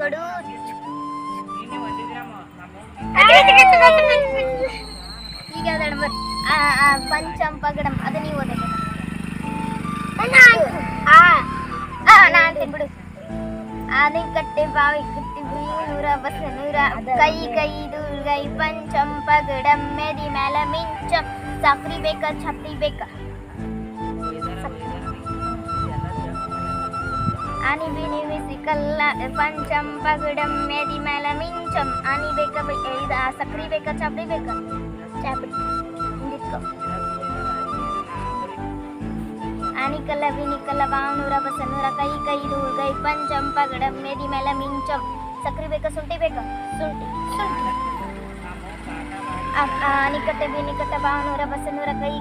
ಕೊಡು. ಈಗ ಯಾವ್ದು ಬರ್ರಿ. ಪಂಚಂ ಪಗಡಂ ಅದು ನೀವು ಓದಬೇಕು. ನಾ ಅಂತೀನಿ ಬಿಡು. ಆನೆ ಕಟ್ಟೆ ಬಾವಿ ಕಟ್ಟಿ ನೂರ ಬಸ್ ನೂರ ಕೈ ಕೈ ದುರ್ಗೈ ಪಂಚಂ ಪಗಡಂ ಮೆದಿ ಮೇಲ ಮಿಂಚಂ ಸಕ್ರಿ ಬೇಕ ಛಪ್ರಿ ಬೇಕ ಆನಿ ಬಿನಿ ಬಿಸಿ ಕಲ್ಲ ಪಂಚಂ ಪಗಡಂ ಮೆದಿ ಮೇಲ ಮಿಂಚಂ ಆನಿ ಬೇಕ ಇದು ಸಕ್ರಿ ಬೇಕ ಛಪ್ರಿ ಬೇಕ ಛಪ್ರಿ ಹಿಂದಿಟ್ಕೋ. ಆನಿಕಲ್ಲ ಬಿನಿಕಲ್ಲ ಬಾವನೂರ ಬಸನೂರ ಕೈ ಕೈ ದುರ್ಗೈ ಪಂಚಂ ಪಗಡಂ ಮೆದಿ ಮೇಲ ಮಿಂಚಂ ಸಕ್ರಿ ಬೇಕಾ ಶುಂಠಿ ಬೇಕಾ ಶುಂಠಿ ಶುಂಠಿ. ಆನಿಕಟ್ಟೆ ಬಿನಿಕಟ್ಟ ಬಾವನೂರ ಬಸನೂರ ಕೈ